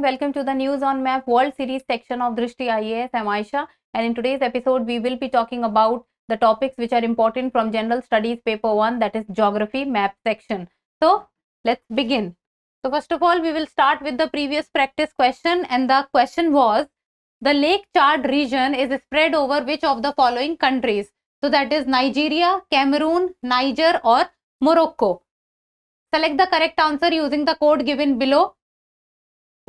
welcome to the News on Map World Series section of Drishti IAS. I'm Aisha, and in today's episode we will be talking about the topics which are important from General Studies Paper 1, that is Geography Map section. So let's begin. So first of all, we will start with the previous practice question, and the question was, the Lake Chad region is spread over which of the following countries? So that is Nigeria, Cameroon, Niger or Morocco. Select the correct answer using the code given below.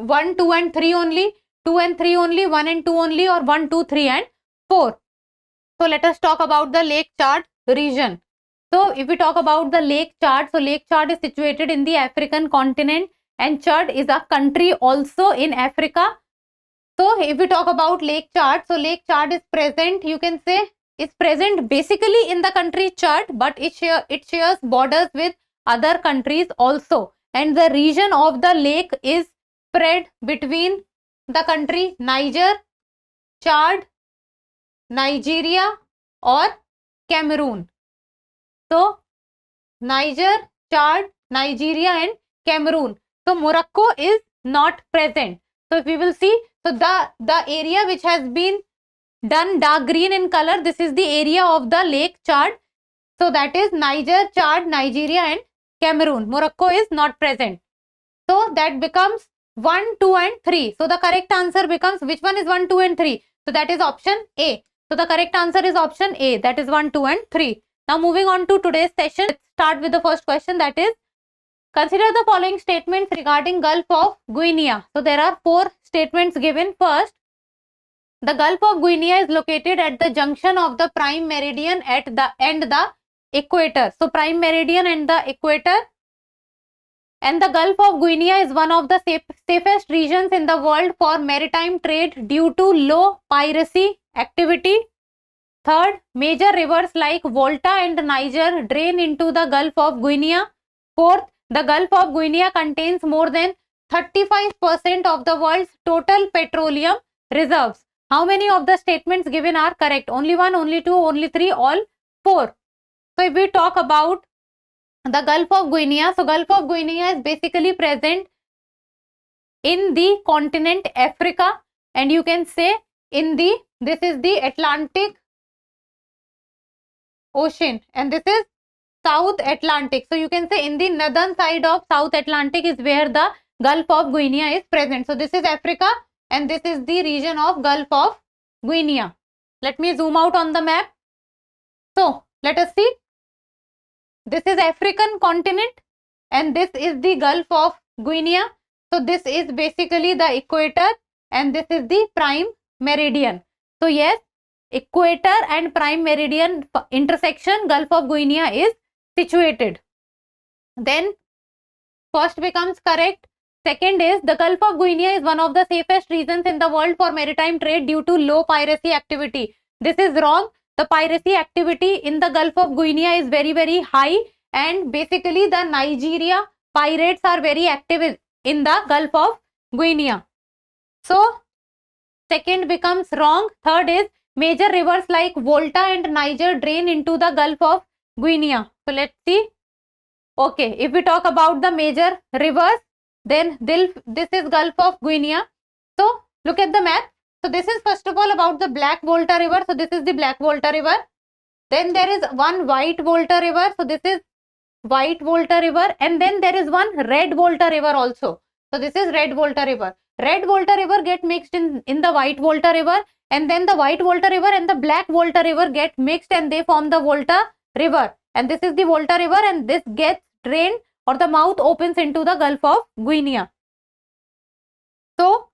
1, 2 and 3 only, 2 and 3 only, 1 and 2 only, or 1, 2, 3 and 4. So let us talk about the Lake Chad region. So if we talk about the Lake Chad, so Lake Chad is situated in the African continent, and Chad is a country also in Africa. So if we talk about Lake Chad, so Lake Chad is present, you can say, is present basically in the country Chad, but it shares borders with other countries also, and the region of the lake is spread between the country Niger, Chad, Nigeria or Cameroon. So Niger, Chad, Nigeria and Cameroon. So Morocco is not present. So if we will see, so the area which has been done dark green in color, this is the area of the Lake Chad. So that is Niger, Chad, Nigeria and Cameroon. Morocco is not present. So that becomes 1, 2 and 3. So the correct answer becomes, which one is 1, 2 and 3? So that is option A. So the correct answer is option A, that is 1, 2 and 3. Now moving on to today's session, let's start with the first question, that is, consider the following statements regarding Gulf of Guinea. So there are 4 statements given. First, the Gulf of Guinea is located at the junction of the prime meridian and the equator. So prime meridian and the equator. And the Gulf of Guinea is one of the safest regions in the world for maritime trade due to low piracy activity. Third, major rivers like Volta and Niger drain into the Gulf of Guinea. Fourth, the Gulf of Guinea contains more than 35% of the world's total petroleum reserves. How many of the statements given are correct? Only 1, only 2, only 3, all 4. So if we talk about the Gulf of Guinea, so Gulf of Guinea is basically present in the continent Africa, and you can say in this is the Atlantic Ocean and this is South Atlantic. So you can say in the northern side of South Atlantic is where the Gulf of Guinea is present. So this is Africa and this is the region of Gulf of Guinea. Let me zoom out on the map. So let us see. This is African continent and this is the Gulf of Guinea. So this is basically the equator and this is the prime meridian. So yes, equator and prime meridian intersection Gulf of Guinea is situated. Then first becomes correct. Second is, the Gulf of Guinea is one of the safest regions in the world for maritime trade due to low piracy activity. This is wrong. The piracy activity in the Gulf of Guinea is very, very high, and basically the Nigeria pirates are very active in the Gulf of Guinea. So second becomes wrong. Third is, major rivers like Volta and Niger drain into the Gulf of Guinea. So let's see. Okay, if we talk about the major rivers, then this is Gulf of Guinea. So look at the map. So this is first of all about the Black Volta River. So this is the Black Volta River. Then there is one White Volta River. So this is White Volta River. And then there is one Red Volta River also. So this is Red Volta River. Red Volta River get mixed in the White Volta River. And then the White Volta River and the Black Volta River get mixed and they form the Volta River. And this is the Volta River and this gets drained, or the mouth opens into the Gulf of Guinea. So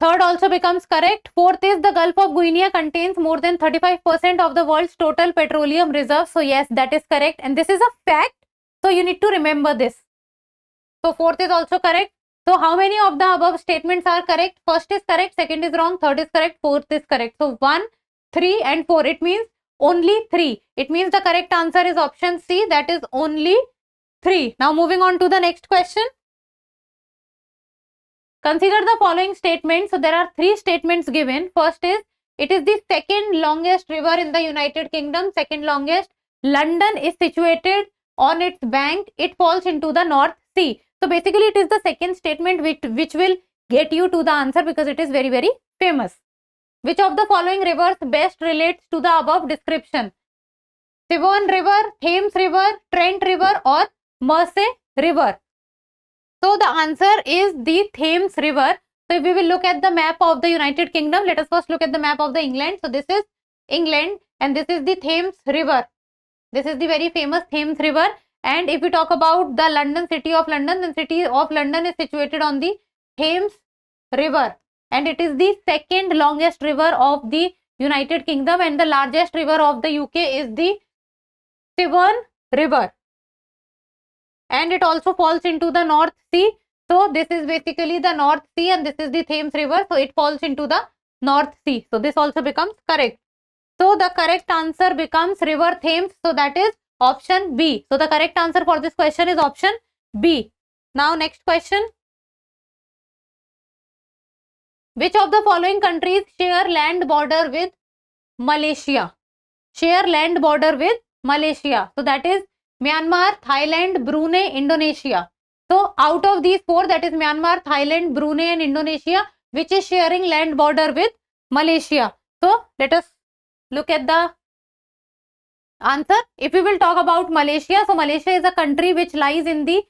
third also becomes correct. Fourth is, the Gulf of Guinea contains more than 35% of the world's total petroleum reserves. So yes, that is correct. And this is a fact. So you need to remember this. So fourth is also correct. So how many of the above statements are correct? First is correct, second is wrong, third is correct, fourth is correct. So 1, 3 and 4. It means only 3. It means the correct answer is option C, that is only 3. Now moving on to the next question. Consider the following statements. So there are 3 statements given. First is, it is the second longest river in the United Kingdom. Second longest. London is situated on its bank. It falls into the North Sea. So basically it is the second statement which will get you to the answer because it is very, very famous. Which of the following rivers best relates to the above description? Severn River, Thames River, Trent River or Mersey River? So the answer is the Thames River. So if we will look at the map of the United Kingdom, let us first look at the map of the England. So this is England and this is the Thames River. This is the very famous Thames River. And if we talk about the London, city of London, then city of London is situated on the Thames River. And it is the second longest river of the United Kingdom, and the largest river of the UK is the Severn River. And it also falls into the North Sea. So this is basically the North Sea and this is the Thames River. So it falls into the North Sea. So this also becomes correct. So the correct answer becomes River Thames. So that is option B. So the correct answer for this question is option B. Now next question. Which of the following countries share land border with Malaysia? Share land border with Malaysia. So that is Myanmar, Thailand, Brunei, Indonesia. So out of these four, that is Myanmar, Thailand, Brunei and Indonesia, which is sharing land border with Malaysia? So let us look at the answer. If we will talk about Malaysia, so Malaysia is a country which lies in the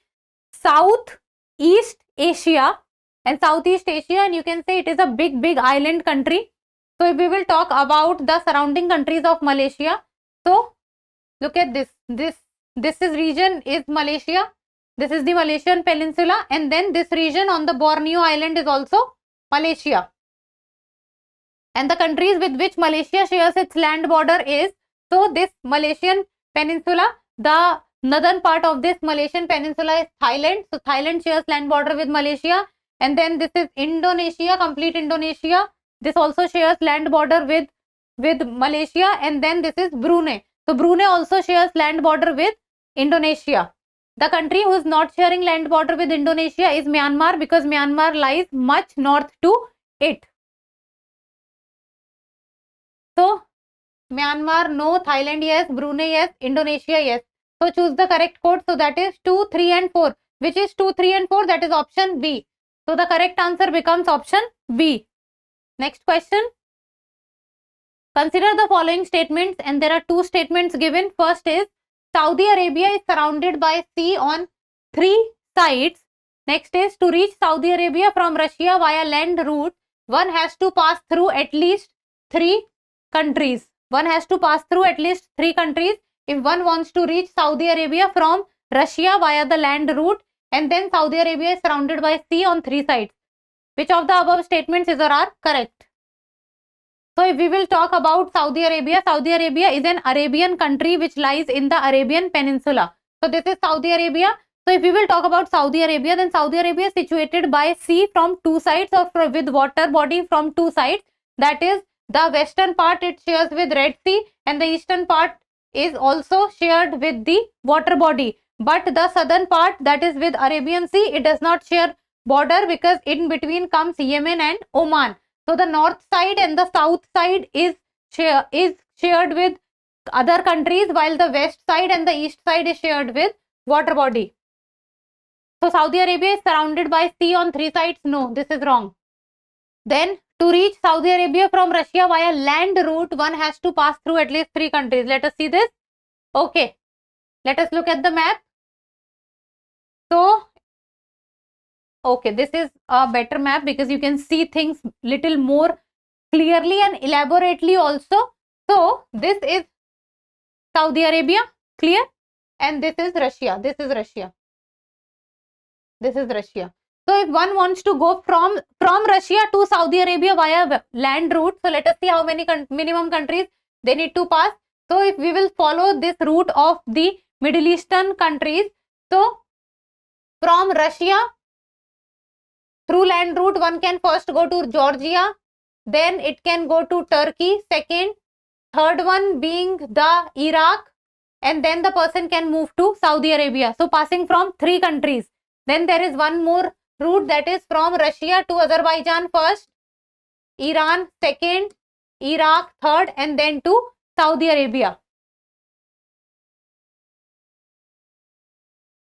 Southeast Asia, and Southeast Asia, and you can say it is a big island country. So if we will talk about the surrounding countries of Malaysia, so look at this. This is region is Malaysia. This is the Malaysian Peninsula, and then this region on the Borneo Island is also Malaysia. And the countries with which Malaysia shares its land border is, so this Malaysian Peninsula, the northern part of this Malaysian Peninsula is Thailand. So Thailand shares land border with Malaysia. And then this is Indonesia, complete Indonesia. This also shares land border with Malaysia. And then this is Brunei. So Brunei also shares land border with Indonesia. The country who is not sharing land border with Indonesia is Myanmar, because Myanmar lies much north to it. So Myanmar no, Thailand yes, Brunei yes, Indonesia yes. So choose the correct code. So that is 2, 3 and 4. Which is 2, 3 and 4? That is option B. So the correct answer becomes option B. Next question. Consider the following statements, and there are two statements given. First is Saudi Arabia is surrounded by sea on 3 sides. Next is to reach Saudi Arabia from Russia via land route, one has to pass through at least 3 countries. One has to pass through at least 3 countries if one wants to reach Saudi Arabia from Russia via the land route, and then Saudi Arabia is surrounded by sea on 3 sides. Which of the above statements is or are correct? So if we will talk about Saudi Arabia, Saudi Arabia is an Arabian country which lies in the Arabian Peninsula. So this is Saudi Arabia. So if we will talk about Saudi Arabia, then Saudi Arabia is situated by sea from 2 sides, or with water body from 2 sides. That is, the western part it shares with Red Sea, and the eastern part is also shared with the water body. But the southern part, that is with Arabian Sea, it does not share border, because in between comes Yemen and Oman. So the north side and the south side is shared with other countries, while the west side and the east side is shared with water body. So Saudi Arabia is surrounded by sea on 3 sides. No, this is wrong. Then to reach Saudi Arabia from Russia via land route, one has to pass through at least 3 countries. Let us see this. Okay, let us look at the map. So okay, this is a better map because you can see things little more clearly and elaborately also. So this is Saudi Arabia, clear, and this is Russia. This is Russia. This is Russia. So if one wants to go from Russia to Saudi Arabia via land route, so let us see how many minimum countries they need to pass. So if we will follow this route of the Middle Eastern countries, so from Russia through land route, one can first go to Georgia, then it can go to Turkey, second, third one being the Iraq, and then the person can move to Saudi Arabia. So passing from 3 countries. Then there is one more route, that is from Russia to Azerbaijan first, Iran second, Iraq third, and then to Saudi Arabia.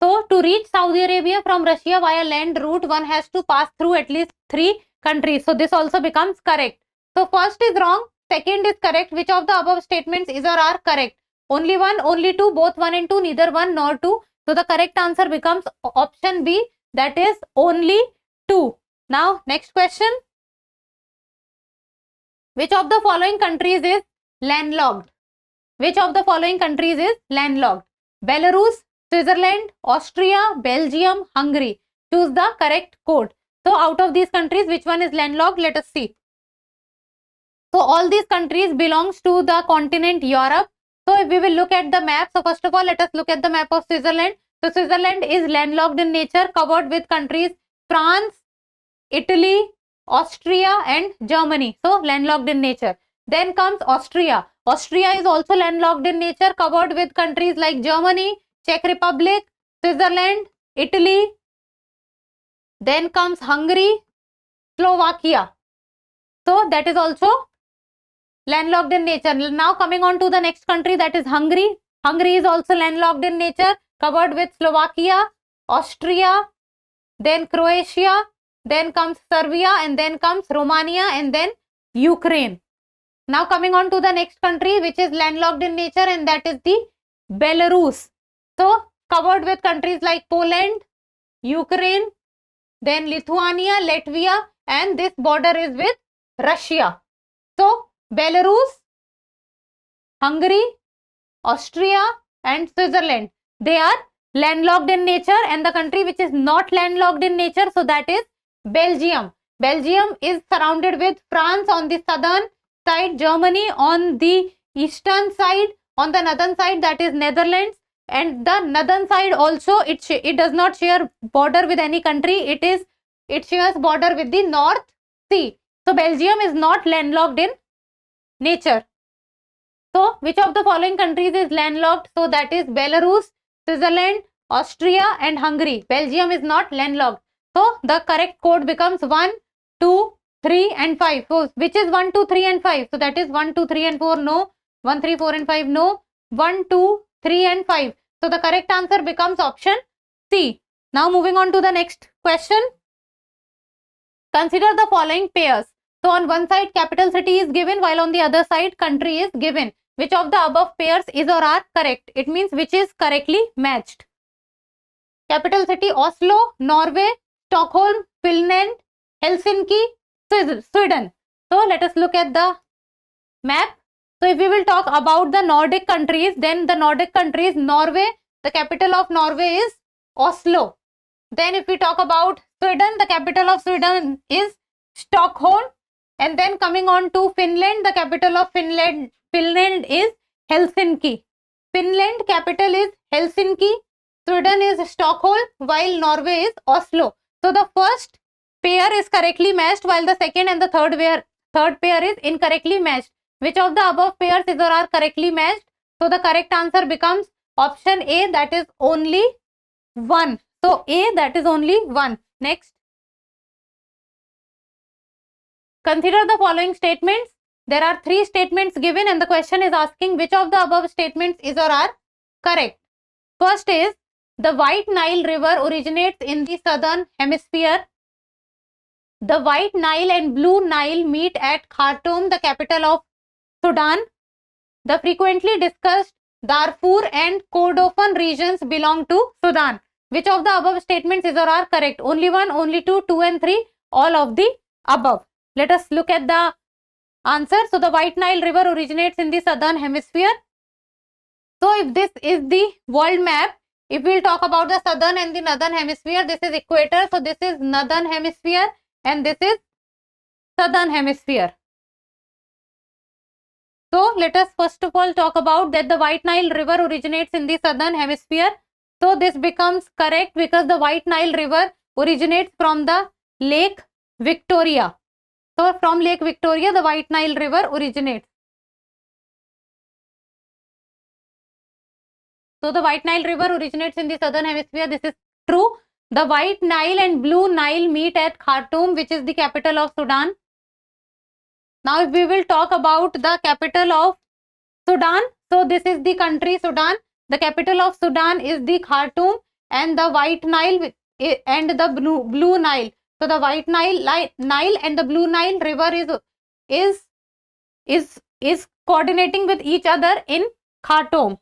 So to reach Saudi Arabia from Russia via land route, one has to pass through at least 3 countries. So this also becomes correct. So first is wrong, second is correct. Which of the above statements is or are correct? Only one, only two, both one and two, neither one nor two. So the correct answer becomes option B, that is only two. Now next question. Which of the following countries is landlocked? Which of the following countries is landlocked? Belarus, Switzerland, Austria, Belgium, Hungary. Choose the correct code. So out of these countries, which one is landlocked? Let us see. So all these countries belongs to the continent Europe. So if we will look at the map, so first of all, let us look at the map of Switzerland. So Switzerland is landlocked in nature, covered with countries France, Italy, Austria and Germany. So landlocked in nature. Then comes Austria. Austria is also landlocked in nature, covered with countries like Germany, Czech Republic, Switzerland, Italy. Then comes Hungary, Slovakia. So that is also landlocked in nature. Now coming on to the next country, that is Hungary. Hungary is also landlocked in nature, covered with Slovakia, Austria, then Croatia, then comes Serbia, and then comes Romania, and then Ukraine. Now coming on to the next country, which is landlocked in nature, and that is the Belarus. So covered with countries like Poland, Ukraine, then Lithuania, Latvia, and this border is with Russia. So Belarus, Hungary, Austria and Switzerland, they are landlocked in nature, and the country which is not landlocked in nature, so that is Belgium. Belgium is surrounded with France on the southern side, Germany on the eastern side, on the northern side that is Netherlands, and the northern side also it does not share border with any country. It shares border with the North Sea. So Belgium is not landlocked in nature. So which of the following countries is landlocked? So that is Belarus, Switzerland, Austria and Hungary. Belgium is not landlocked. So the correct code becomes 1, 2, 3 and 5. So which is 1, 2, 3 and 5? So that is 1, 2, 3 and 4, no. 1, 3, 4 and 5, no. 1, 2, 3 and 5. So the correct answer becomes option C. Now moving on to the next question. Consider the following pairs. So on one side capital city is given, while on the other side country is given. Which of the above pairs is or are correct? It means which is correctly matched. Capital city Oslo, Norway, Stockholm, Finland, Helsinki, Sweden. So let us look at the map. So if we will talk about the Nordic countries, then the Nordic countries, Norway, the capital of Norway is Oslo. Then if we talk about Sweden, the capital of Sweden is Stockholm. And then coming on to Finland, the capital of Finland is Helsinki. Finland capital is Helsinki, Sweden is Stockholm, while Norway is Oslo. So the first pair is correctly matched, while the second and the third pair is incorrectly matched. Which of the above pairs is or are correctly matched? So the correct answer becomes option A, that is only 1. So A, that is only 1. Next. Consider the following statements. There are 3 statements given and the question is asking which of the above statements is or are correct. First is, the White Nile River originates in the southern hemisphere. The White Nile and Blue Nile meet at Khartoum, the capital of Sudan. The frequently discussed Darfur and Kordofan regions belong to Sudan. Which of the above statements is or are correct? Only 1, only 2, 2 and 3, all of the above. Let us look at the answer. So the White Nile River originates in the southern hemisphere. So if this is the world map, if we will talk about the southern and the northern hemisphere, this is equator. So this is northern hemisphere and this is southern hemisphere. So let us first of all talk about that the White Nile River originates in the southern hemisphere. So this becomes correct because the White Nile River originates from the Lake Victoria. So from Lake Victoria, the White Nile River originates. So the White Nile River originates in the southern hemisphere. This is true. The White Nile and Blue Nile meet at Khartoum, which is the capital of Sudan. Now if we will talk about the capital of Sudan, so this is the country Sudan. The capital of Sudan is the Khartoum and the White Nile and the Blue Nile. So the White Nile and the Blue Nile river is coordinating with each other in Khartoum.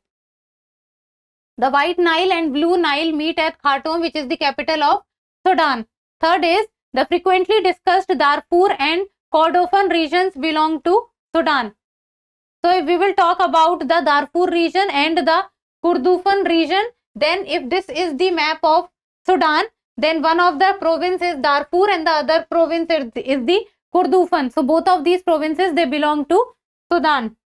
The White Nile and Blue Nile meet at Khartoum, which is the capital of Sudan. Third is the frequently discussed Darfur and Kordofan regions belong to Sudan. So if we will talk about the Darfur region and the Kordofan region, then if this is the map of Sudan, then one of the province is Darfur and the other province is the Kordofan. So both of these provinces, they belong to Sudan.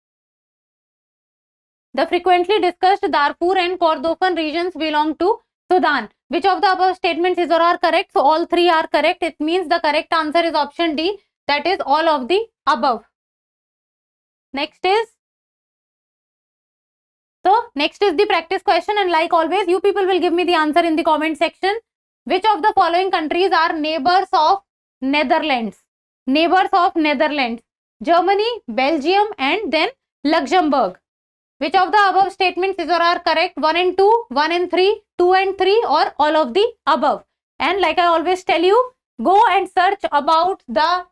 The frequently discussed Darfur and Kordofan regions belong to Sudan. Which of the above statements is or are correct? So all three are correct. It means the correct answer is option D, that is all of the above. Next is the practice question, and like always, you people will give me the answer in the comment section. Which of the following countries are neighbors of Netherlands? Neighbors of Netherlands: Germany, Belgium, and then Luxembourg. Which of the above statements is or are correct? 1 and 2, 1 and 3, 2 and 3, or all of the above? And like I always tell you, go and search about the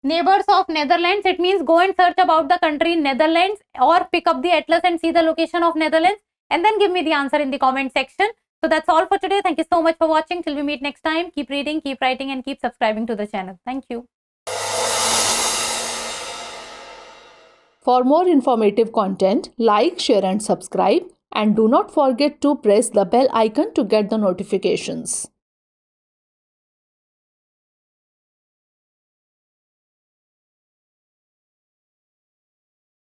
neighbors of Netherlands. It means go and search about the country Netherlands, or pick up the atlas and see the location of Netherlands, and then give me the answer in the comment section. So that's all for today. Thank you so much for watching. Till we meet next time, keep reading, keep writing, and keep subscribing to the channel. Thank you. For more informative content, like, share and subscribe, and do not forget to press the bell icon to get the notifications.